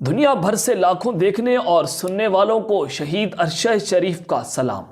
دنیا بھر سے لاکھوں دیکھنے اور سننے والوں کو شہید ارشد شریف کا سلام۔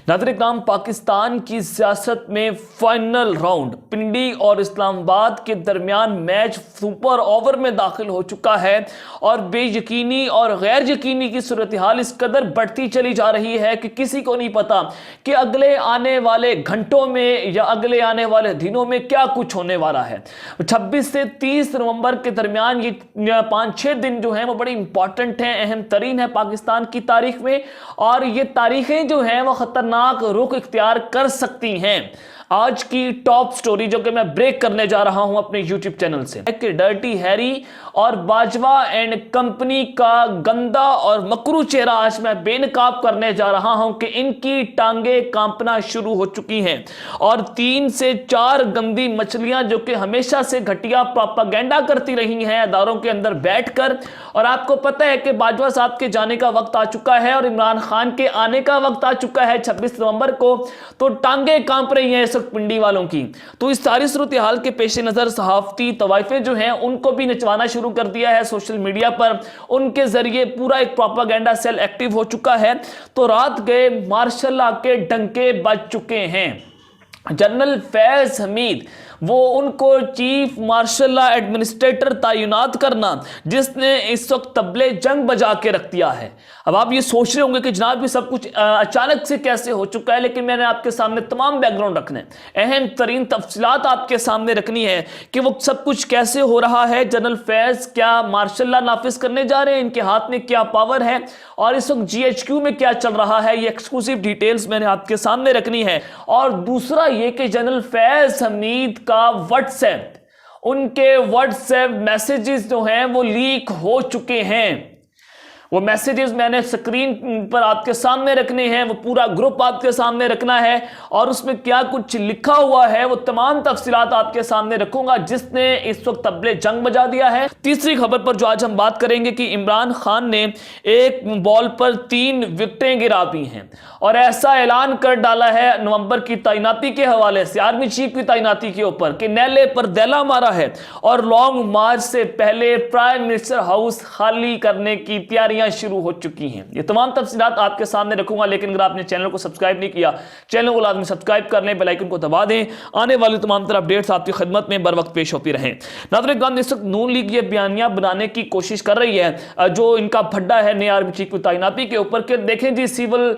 ناظرین کرام، پاکستان کی سیاست میں فائنل راؤنڈ پنڈی اور اسلام آباد کے درمیان میچ سپر اوور میں داخل ہو چکا ہے اور بے یقینی اور غیر یقینی کی صورتحال اس قدر بڑھتی چلی جا رہی ہے کہ کسی کو نہیں پتا کہ اگلے آنے والے گھنٹوں میں یا اگلے آنے والے دنوں میں کیا کچھ ہونے والا ہے۔ 26 سے 30 نومبر کے درمیان یہ 5-6 دن جو ہیں وہ بڑی امپورٹنٹ ہیں، اہم ترین ہے پاکستان کی تاریخ میں، اور یہ تاریخیں جو ہیں وہ خطرناک رخ اختیار کر سکتی ہیں۔ آج کی ٹاپ سٹوری جو کہ میں بریک کرنے جا رہا ہوں اپنے یوٹیوب چینل سے، کہ ڈرٹی ہیری اور باجوہ اینڈ کمپنی کا گندا اور مکروہ چہرہ آج میں بے نقاب کرنے جا رہا ہوں کہ ان کی ٹانگیں کانپنا شروع ہو چکی ہیں، اور 3 سے 4 گندی مچھلیاں جو کہ ہمیشہ سے گھٹیا پروپیگنڈا کرتی رہی ہیں اداروں کے اندر بیٹھ کر، اور آپ کو پتہ ہے کہ باجوہ صاحب کے جانے کا وقت آ چکا ہے اور عمران خان کے آنے کا وقت آ چکا ہے 26 نومبر کو، تو ٹانگیں کانپ رہی ہیں اس وقت پنڈی والوں کی۔ تو اس ساری صورتحال کے پیش نظر صحافتی طوائفیں جو ہیں ان کو بھی نچوانا شروع کر دیا ہے سوشل میڈیا پر، ان کے ذریعے پورا ایک پروپیگنڈا سیل ایکٹیو ہو چکا ہے۔ تو رات گئے مارشل اللہ کے ڈنکے بج چکے ہیں۔ جنرل فیض حمید، وہ ان کو چیف مارشل لا ایڈمنسٹریٹر تعینات کرنا جس نے اس وقت طبلِ جنگ بجا کے رکھ دیا ہے۔ اب آپ یہ سوچ رہے ہوں گے کہ جناب یہ سب کچھ اچانک سے کیسے ہو چکا ہے، لیکن میں نے آپ کے سامنے تمام بیک گراؤنڈ رکھنے، اہم ترین تفصیلات آپ کے سامنے رکھنی ہے کہ وہ سب کچھ کیسے ہو رہا ہے۔ جنرل فیض کیا مارشل لا نافذ کرنے جا رہے ہیں، ان کے ہاتھ میں کیا پاور ہے، اور اس وقت GHQ میں کیا چل رہا ہے، یہ ایکسکلوسیو ڈیٹیلز میں نے آپ کے سامنے رکھنی ہے۔ اور دوسرا یہ کہ جنرل فیض حمید کا واٹس ایپ، ان کے واٹس ایپ میسیجز جو ہیں وہ لیک ہو چکے ہیں۔ وہ میسیجز میں نے سکرین پر آپ کے سامنے رکھنے ہیں، وہ پورا گروپ آپ کے سامنے رکھنا ہے، اور اس میں کیا کچھ لکھا ہوا ہے وہ تمام تفصیلات آپ کے سامنے رکھوں گا جس نے اس وقت طبلِ جنگ بجا دیا ہے۔ تیسری خبر پر جو آج ہم بات کریں گے کہ عمران خان نے ایک بال پر 3 وکٹیں گرا دی ہیں، اور ایسا اعلان کر ڈالا ہے نومبر کی تعیناتی کے حوالے سے، آرمی چیف کی تعیناتی کے اوپر، کہ نیلے پر دیلا مارا ہے اور لانگ مارچ سے پہلے پرائم منسٹر ہاؤس خالی کرنے کی تیاریاں شروع ہو چکی ہیں۔ یہ تمام تفصیلات آپ کے سامنے رکھوں گا، لیکن اگر آپ نے چینل کو سبسکرائب نہیں کیا، چینل کو لازمی سبسکرائب کر لیں، بیل آئیکن کو دبا دیں، آنے والی تمام طرح اپڈیٹس آپ کی خدمت میں بر وقت پیش ہوتی رہیں۔ ناظرین کرام، اس وقت نون لیگ یہ بیانیہ بنانے کی کوشش کر رہی ہے جو ان کا پھڈا ہے نئے آرمی چیف کی تعیناتی کے اوپر، کہ دیکھیں جی سیول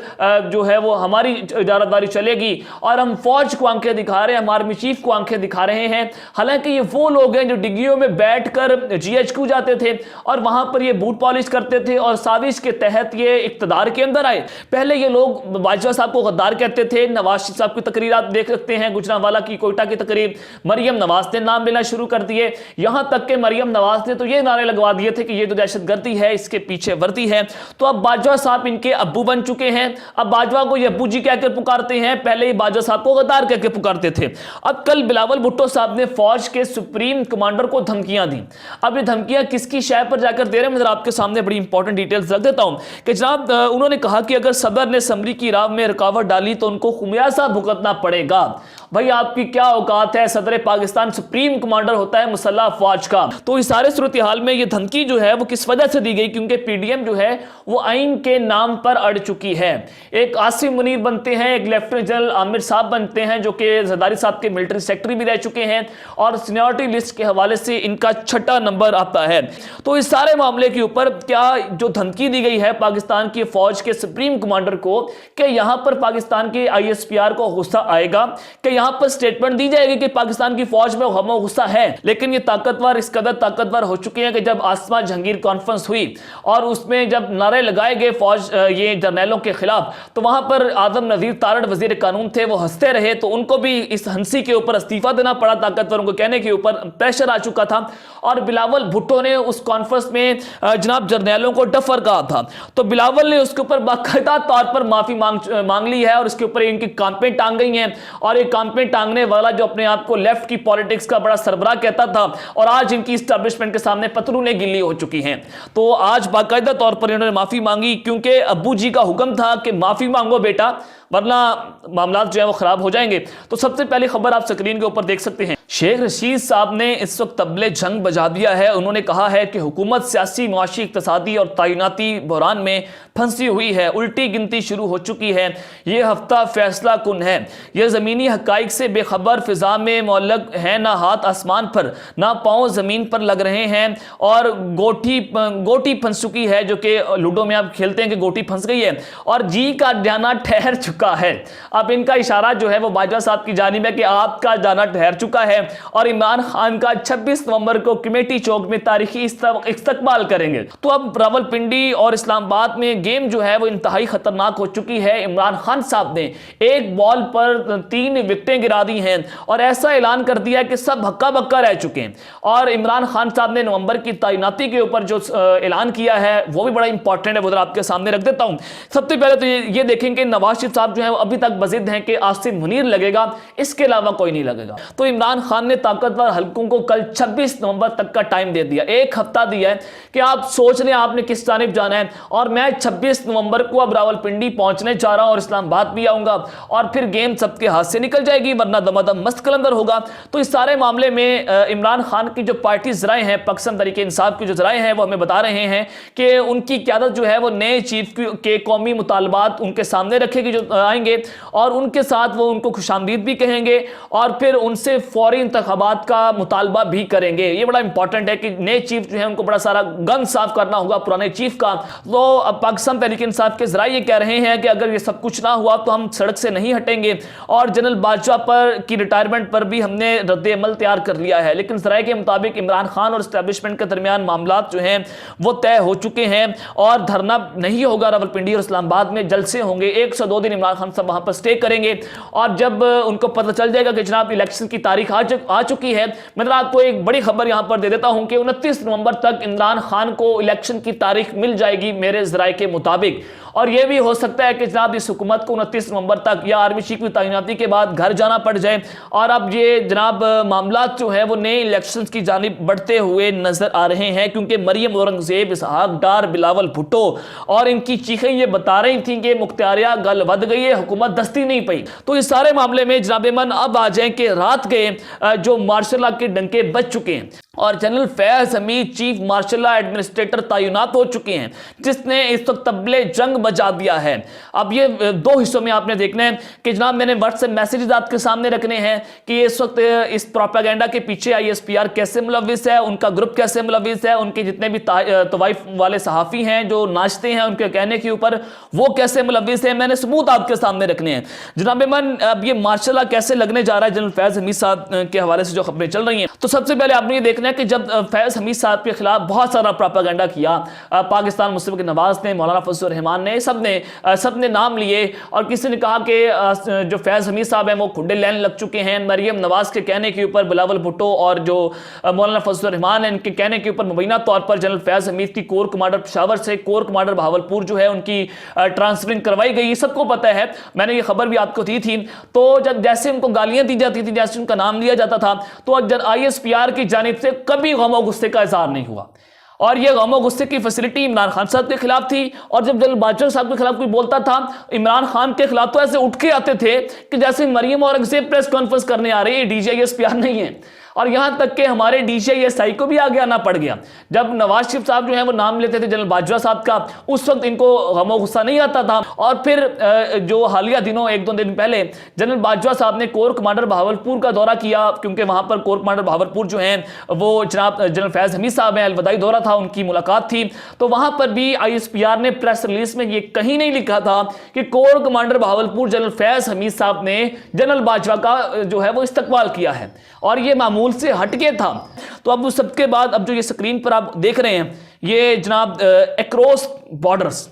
جو ہے وہ ہماری اجارت داری چلے گی اور ہم فوج کو آنکھیں دکھا رہے ہیں، ہم آرمی چیف کو آنکھیں دکھا رہے ہیں۔ حالانکہ یہ وہ لوگ ہیں جو ڈگیوں میں بیٹھ کر GHQ جاتے تھے اور وہاں پر یہ بوٹ پالش کرتے تھے اور سازش کے تحت یہ اقتدار کے اندر آئے۔ پہلے یہ لوگ باجوہ صاحب کو غدار کہتے تھے، نواز شریف صاحب کی تقریر آپ دیکھ سکتے ہیں، گجرانوالہ کی کوئٹہ کی تقریر، مریم نواز نے نام لینا شروع کر دیے، یہاں تک کہ مریم نواز نے تو یہ نعرے لگوا دیے تھے کہ یہ تو دہشت گردی ہے، اس کے پیچھے وردی ہے۔ تو اب باجوہ صاحب ان کے ابو بن چکے ہیں، اب باجوہ کو یہ ابو جی کہہ کر پکارتے ہیں، پہلے ہی باجوہ صاحب کو غدار کہہ کے پکارتے تھے۔ اب کل بلاول بھٹو صاحب نے فوج کے سپریم کمانڈر کو دھمکیاں دی۔ اب یہ دھمکیاں کس کی شے پر جا کر دے رہے ہیں، میں آپ کے سامنے بڑی امپورٹنٹ ڈیٹیلز رکھ دیتا ہوں کہ جناب انہوں نے کہا کہ اگر صدر نے اسمبلی کی راہ میں رکاوٹ ڈالی تو ان کو خمیازہ بھگتنا پڑے گا۔ بھائی آپ کی کیا اوقات ہے، صدر پاکستان سپریم کمانڈر ہوتا ہے مسلح افواج کا۔ تو اس سارے صورتحال میں یہ دھمکی جو ہے وہ کس وجہ سے دی گئی، کیونکہ PDM جو ہے وہ آئین کے نام پر اڑ چکی ہے۔ ایک عاصم منیر بنتے ہیں، ایک لیفٹیننٹ جنرل عامر صاحب بنتے ہیں جو کہ زرداری صاحب کے ملٹری سیکٹری بھی رہ چکے ہیں، اور سینیورٹی لسٹ کے حوالے سے ان کا 6واں نمبر آتا ہے۔ تو اس سارے معاملے کے اوپر کیا جو دھمکی دی گئی ہے پاکستان کی فوج کے سپریم کمانڈر کو کہ یہاں پر پاکستان کے ISPR کو غصہ آئے گا، کہ یہاں پر سٹیٹمنٹ دی جائے گی کہ پاکستان کی فوج میں غم و غصہ ہے، لیکن یہ طاقتور اس قدر طاقتور ہو چکے ہیں کہ جب آسما جہانگیر کانفرنس ہوئی اور اس میں جب نعرے لگائے گئے فوج یہ جرنیلوں کے خلاف، تو وہاں پر اعظم نذیر تارڑ وزیر قانون تھے، وہ ہنستے رہے، تو ان کو بھی اس ہنسی کے اوپر استعفیٰ دینا پڑا، طاقتوروں کو کہنے کے اوپر پریشر آ چکا تھا، اور بلاول بھٹو نے اس کانفرنس میں جناب جرنیلوں کو ڈفر کہا تھا، تو بلاول نے اس کے اوپر باقاعدہ طور پر معافی مانگ لی ہے، اور اس کے اوپر ان کی کانپیں ٹانگ گئی ہیں، اور ایک کانپیں ٹانگنے والا جو اپنے آپ کو لیفٹ کی پالیٹکس کا بڑا سربراہ کہتا تھا، اور آج ان کی اسٹیبلشمنٹ کے سامنے پتلونیں گلی ہو چکی ہیں۔ تو آج باقاعدہ طور پر انہوں نے معافی مانگی، کیونکہ ابو جی کا حکم تھا کہ معافی مانگو بیٹا، ورنہ معاملات جو ہے وہ خراب ہو جائیں گے۔ تو سب سے پہلی خبر آپ سکرین کے اوپر دیکھ سکتے ہیں، شیخ رشید صاحب نے اس وقت طبلِ جنگ بجا دیا ہے۔ انہوں نے کہا ہے کہ حکومت سیاسی، معاشی، اقتصادی اور تعیناتی بحران میں پھنسی ہوئی ہے، الٹی گنتی شروع ہو چکی ہے، یہ ہفتہ فیصلہ کن ہے، یہ زمینی حقائق سے بے خبر، فضا میں معلق ہے، نہ ہاتھ آسمان پر نہ پاؤں زمین پر لگ رہے ہیں، اور گوٹی پھنس چکی ہے، جو کہ لوڈو میں آپ کھیلتے ہیں کہ گوٹی پھنس گئی ہے، اور جی کا جانا ٹھہر چکا ہے۔ اب ان کا اشارہ جو ہے وہ باجوہ صاحب کی جانب ہے کہ آپ کا جانا ٹھہر چکا ہے، اور عمران خان کا 26 نومبر کو کمیٹی چوک میں تاریخی استقبال کریں گے۔ تو اب راولپنڈی اور اسلام آباد میں گیم جو ہے وہ انتہائی خطرناک ہو چکی ہے۔ عمران خان صاحب نے ایک بال پر 3 وکٹیں گرا دی ہیں، اور ایسا اعلان کر دیا ہے کہ سب ہکا بکا رہ چکے ہیں۔ اور عمران خان صاحب نے نومبر کی تعیناتی کے اوپر جو اعلان کیا ہے وہ بھی بڑا امپورٹنٹ ہے، وہ ذرا آپ کے سامنے رکھ دیتا ہوں۔ سب سے پہلے تو یہ دیکھیں کہ نواز شریف صاحب جو ہے ابھی تک بضد ہیں کہ آصف منیر لگے گا، اس کے علاوہ کوئی نہیں لگے گا۔ تو عمران خان نے طاقتور حلقوں کو کل 26 نومبر تک کا ٹائم دے دیا، ایک ہفتہ دیا ہے کہ آپ سوچ لیں آپ نے کس جانب جانا ہے، اور میں 26 نومبر کو اب راولپنڈی پہنچنے جا رہا ہوں اور اسلام آباد بھی آؤں گا، اور پھر گیم سب کے ہاتھ سے نکل جائے گی، ورنہ دمادم مست قلندر ہوگا۔ تو اس سارے معاملے میں عمران خان کی جو پارٹی ذرائع ہیں، پاکستان تحریک انصاف کی جو ذرائع ہیں، وہ ہمیں بتا رہے ہیں کہ ان کی قیادت جو ہے وہ نئے چیف کے قومی مطالبات ان کے سامنے رکھے گی جو آئیں گے، اور ان کے ساتھ وہ ان کو خوش آمدید بھی کہیں گے، اور پھر ان سے فوری انتخابات کا مطالبہ بھی کریں گے۔ یہ بڑا امپورٹنٹ ہے کہ نئے چیف جو ہے ان کو بڑا سارا گن صاف کرنا ہوگا پرانے چیف کا۔ تو اب پاکستان تحریک انصاف کے ذرائع یہ کہہ رہے ہیں کہ اگر یہ سب کچھ نہ ہوا تو ہم سڑک سے نہیں ہٹیں گے، اور جنرل باجوہ کی ریٹائرمنٹ پر بھی ہم نے رد عمل تیار کر لیا ہے۔ لیکن ذرائع کے مطابق عمران خان اور اسٹیبلشمنٹ کے درمیان معاملات جو ہیں وہ طے ہو چکے ہیں، اور دھرنا نہیں ہوگا راولپنڈی اور اسلام آباد میں، جلسے ہوں گے، 102 دن عمران خان صاحب وہاں پر سٹے کریں گے، اور جب ان کو پتہ چل جائے گا کہ جناب الیکشن کی تاریخ آ چکی ہے۔ میں آپ کو ایک بڑی خبر یہاں پر دے دیتا ہوں کہ 29 نومبر تک عمران خان کو الیکشن کی تاریخ مل جائے گی میرے ذرائع کے مطابق، اور یہ بھی ہو سکتا ہے کہ جناب اس حکومت کو 29 نومبر تک یا آرمی چیف کی تعیناتی کے بعد گھر جانا پڑ جائے، اور اب یہ جناب معاملات جو ہیں وہ نئے الیکشنز کی جانب بڑھتے ہوئے نظر آ رہے ہیں، کیونکہ مریم اورنگزیب، اسحاق ڈار، بلاول بھٹو اور ان کی چیخیں یہ بتا رہی تھیں کہ مختاریہ گل ود گئی ہے، حکومت دستی نہیں پئی۔ تو اس سارے معاملے میں جناب من اب آ جائیں کہ رات کے جو مارشل لا کے ڈنکے بج چکے ہیں، اور جنرل فیض حمید چیف مارشل لا ایڈمنسٹریٹر تعینات ہو چکے ہیں، جس نے اس وقت طبلِ جنگ بجا دیا ہے۔ اب یہ 2 حصوں میں آپ نے دیکھنا ہے کہ جناب میں نے واٹس ایپ میسیجز آپ کے سامنے رکھنے ہیں کہ اس وقت اس پروپیگنڈا کے پیچھے ISPR کیسے ملوث ہے، ان کا گروپ کیسے ملوث ہے، ان کے جتنے بھی طوائف والے صحافی ہیں جو ناچتے ہیں ان کے کہنے کے اوپر، وہ کیسے ملوث ہیں، میں نے ثبوت آپ کے سامنے رکھنے ہیں۔ جناب من اب یہ مارشل لا کیسے لگنے جا رہا ہے جنرل فیض حمید صاحب کے حوالے سے جو خبریں چل رہی ہیں، تو سب سے پہلے آپ نے یہ دیکھنا ہے کہ جب فیض حمید صاحب کے خلاف بہت سارا پروپیگنڈا کیا، پاکستان مسلم کے نواز نے، مولانا فضل الرحمان نے، سب نے نام لیے، اور کسی نے کہا کہ جو فیض حمید صاحب ہیں وہ کھڈے لین لگ چکے ہیں، مریم نواز کے کہنے کے اوپر بلاول بھٹو اور جو مولانا فضل الرحمان ہیں ان کے کہنے کے اوپر مبینہ طور پر جنرل فیض حمید کی کور کمانڈر پشاور سے کور کمانڈر بہاولپور جو ہے ان کی ٹرانسفرنگ کروائی گئی، سب کو پتہ ہے، میں نے یہ خبر بھی آپ کو دی تھی۔ تو جب جیسے ان کو گالیاں دی جاتی تھی، جیسے ان کا نام لیا جاتا تھا، تو ISPR کی جانب سے کبھی غم و غصے کا اظہار نہیں ہوا، اور یہ غم و غصے کی فیسلٹی عمران خان صاحب کے خلاف تھی، اور جب جنرل باجوہ صاحب کے خلاف کوئی بولتا تھا عمران خان کے خلاف تو ایسے اٹھ کے آتے تھے کہ جیسے مریم اورنگزیب پریس کانفرنس کرنے آ رہی ہے، DG ISPR نہیں ہے، اور یہاں تک کہ ہمارے DG SI کو بھی آگے آنا پڑ گیا۔ جب نواز شریف صاحب جو ہیں وہ نام لیتے تھے جنرل باجوہ صاحب کا، اس وقت ان کو غم و غصہ نہیں آتا تھا، اور پھر جو حالیہ دنوں 1-2 دن پہلے جنرل باجوہ صاحب نے کور کمانڈر بہاولپور کا دورہ کیا، کیونکہ وہاں پر کور کمانڈر بہاولپور جو ہیں وہ جناب جنرل فیض حمید صاحب ہیں، الوداعی دورہ تھا، ان کی ملاقات تھی، تو وہاں پر بھی ISPR نے پریس ریلیز میں یہ کہیں نہیں لکھا تھا کہ کور کمانڈر بہاولپور جنرل فیض حمید صاحب نے جنرل باجوہ کا جو ہے وہ استقبال کیا ہے، اور یہ معمول سے ہٹ کے تھا۔ تو اب اس سب کے بعد اب جو یہ سکرین پر آپ دیکھ رہے ہیں یہ جناب ایکروس بارڈرز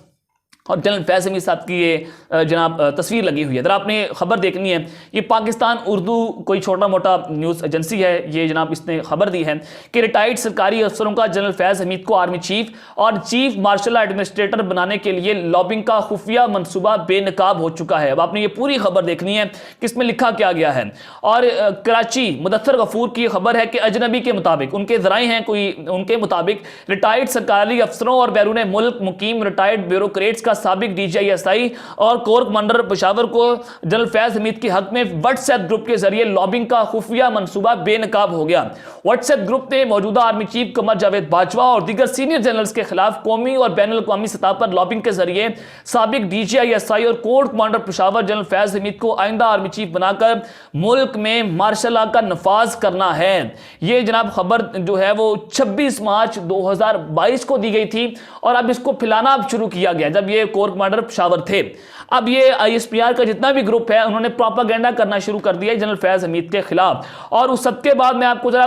اور جنرل فیض حمید صاحب کی یہ جناب تصویر لگی ہوئی ہے۔ اگر آپ نے خبر دیکھنی ہے، یہ پاکستان اردو کوئی چھوٹا موٹا نیوز ایجنسی ہے، یہ جناب اس نے خبر دی ہے کہ ریٹائرڈ سرکاری افسروں کا جنرل فیض حمید کو آرمی چیف اور چیف مارشل ایڈمنسٹریٹر بنانے کے لیے لابنگ کا خفیہ منصوبہ بے نقاب ہو چکا ہے۔ اب آپ نے یہ پوری خبر دیکھنی ہے کہ اس میں لکھا کیا گیا ہے، اور کراچی مدثر غفور کی خبر ہے کہ اجنبی کے مطابق، ان کے ذرائع ہیں کوئی، ان کے مطابق ریٹائرڈ سرکاری افسروں اور بیرون ملک مقیم ریٹائرڈ بیوروکریٹس کا سابق DGI اور کور کمانڈر پشاور کو جنرل فیض حمید کے حق میں واٹس ایپ گروپ کے ذریعے لابنگ کا خفیہ منصوبہ بے نقاب ہو گیا۔ واٹس ایپ گروپ نے موجودہ آرمی چیف قمر جاوید باجوہ اور دیگر سینئر جنرلز کے خلاف قومی اور بین الاقوامی سطح پر لابنگ کے ذریعے سابق DGI اور کور کمانڈر پشاور جنرل فیض حمید کو آئندہ آرمی چیف بنا کر ملک میں مارشل لا کا نفاذ کرنا ہے۔ یہ جناب خبر جو ہے وہ 26 مارچ 2022 کو دی گئی تھی اور اب اس کو پھیلانا اب شروع کیا گیا جب یہ کور کمانڈر پشاور تھے۔ اب یہ ISPR کا جتنا بھی گروپ ہے انہوں نے پروپیگنڈا کرنا شروع کر دیا جنرل فیض حمید کے خلاف، اور اس سب کے بعد میں آپ کو ذرا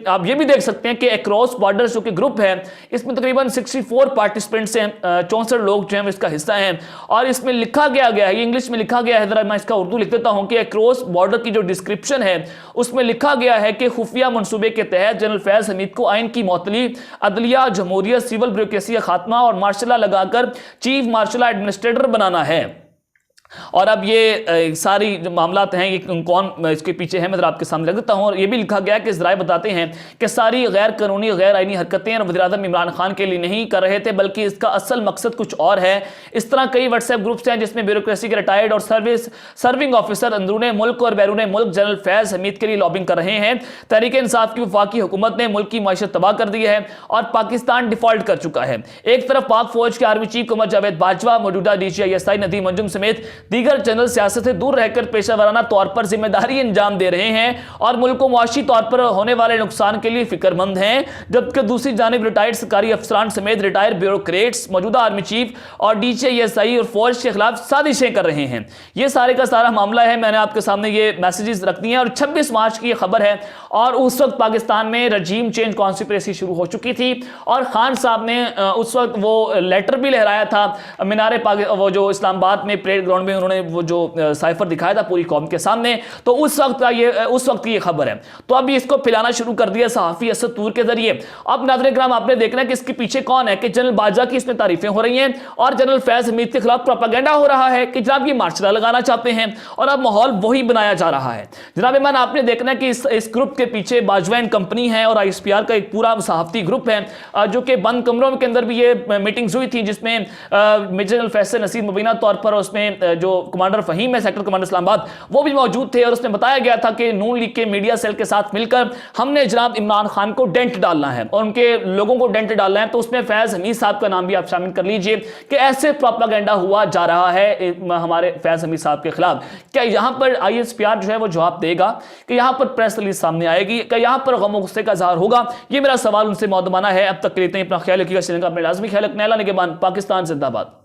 آپ یہ بھی دیکھ سکتے ہیں کہ اکراس بارڈرز جو کہ گروپ ہے اس میں تقریباً 64 پارٹیسپینٹس ہیں، 64 لوگ جو ہیں اس کا حصہ ہیں، اور اس میں لکھا گیا ہے، یہ انگلش میں لکھا گیا ہے، ذرا میں اس کا اردو لکھ دیتا ہوں کہ اکراس بارڈر کی جو ڈسکرپشن ہے اس میں لکھا گیا ہے کہ خفیہ منصوبے کے تحت جنرل فیض حمید کو آئین کی معطلی، عدلیہ، جمہوریت، سول بیوروکریسی کا خاتمہ اور مارشل لا لگا کر چیف مارشل لا ایڈمنسٹریٹر بنانا ہے۔ اور اب یہ ساری جو معاملات ہیں یہ کون اس کے پیچھے ہیں میں ذرا آپ کے سامنے رکھ دیتا ہوں، اور یہ بھی لکھا گیا کہ ذرائع بتاتے ہیں کہ ساری غیر قانونی غیر آئینی حرکتیں وزیر اعظم عمران خان کے لیے نہیں کر رہے تھے بلکہ اس کا اصل مقصد کچھ اور ہے۔ اس طرح کئی واٹس ایپ گروپس ہیں جس میں بیوروکریسی کے ریٹائرڈ اور سرونگ آفیسر اندرون ملک اور بیرون ملک جنرل فیض حمید کے لیے لابنگ کر رہے ہیں۔ تحریک انصاف کی وفاقی حکومت نے ملک کی معیشت تباہ کر دی ہے اور پاکستان ڈیفالٹ کر چکا ہے۔ ایک طرف پاک فوج کے آرمی چیف قمر جاوید باجوہ، موجودہ DGI ندیم انجم سمیت دیگر جنرل سیاست سے دور رہ کر پیشہ ورانہ طور پر ذمہ داری انجام دے رہے ہیں اور ملک کو معاشی طور پر ہونے والے نقصان کے لیے فکر مند ہیں، جبکہ دوسری جانب ریٹائرڈ سرکاری افسران سمیت ریٹائرڈ بیوروکریٹس موجودہ آرمی چیف اور DGI اور فوج کے خلاف سازشیں کر رہے ہیں۔ یہ سارے کا سارا معاملہ ہے، میں نے آپ کے سامنے یہ میسیجز رکھ دیے ہیں، اور 26 مارچ کی یہ خبر ہے، اور اس وقت پاکستان میں رجیم چینج کانسپریسی شروع ہو چکی تھی اور خان صاحب نے اس وقت وہ لیٹر بھی لہرایا تھا مینار وہ جو اسلام آباد میں پریڈ گراؤنڈ میں انہوں نے وہ جو سائفر دکھایا تھا پوری قوم کے سامنے، تو اس وقت کی یہ خبر ہے۔ تو اب اس کو پھیلانا شروع کر دیا صحافی اسد طور کے ذریعے۔ اب ناظرین کرام آپ نے دیکھنا ہے کہ اس کے پیچھے کون ہے، کہ جنرل باجوہ کی اس میں تعریفیں ہو رہی ہیں اور جنرل فیض حمید کے خلاف پروپیگنڈا ہو رہا ہے کہ جناب یہ مارشل لا لگانا چاہتے ہیں، اور اب ماحول وہی بنایا جا رہا ہے۔ جناب ایمان آپ نے دیکھنا ہے کہ اس گروپ کے پیچھے باجوہ اینڈ کمپنی ہے اور ISPR کا ایک پورا صحافتی گروپ ہے جو کہ بند کمروں کے اندر بھی یہ میٹنگز ہوئی تھی، جس میں میجر جنرل فیصل نصیر مبینہ طور پر اس میں جو کمانڈر فہیم ہے سیکٹر کمانڈر اسلام آباد وہ بھی موجود تھے، اور اس میں بتایا گیا تھا کہ نون لیگ کے میڈیا سیل کے ساتھ مل کر ہم نے جناب عمران خان کو ڈینٹ ڈالنا ہے اور ان کے لوگوں کو ڈینٹ ڈالنا ہے، تو اس میں فیض حمید صاحب کا نام بھی آپ شامل کر لیجئے کہ ایسے پروپیگنڈا ہوا جا رہا ہے ہمارے فیض حمید صاحب کے خلاف۔ کیا یہاں پر ISPR جو ہے وہ جواب دے گا کہ یہاں پر پریس ریلیز سامنے آئے گی، کہ یہاں پر غم و غصے کا اظہار ہوگا؟ یہ میرا سوال ان سے مودبانہ ہے۔ اب تک کے لیے اپنا خیال رکھیے گا، اپنے لازمی خیال رکھنا ہے۔ اللہ نگہبان، پاکستان زندہ باد۔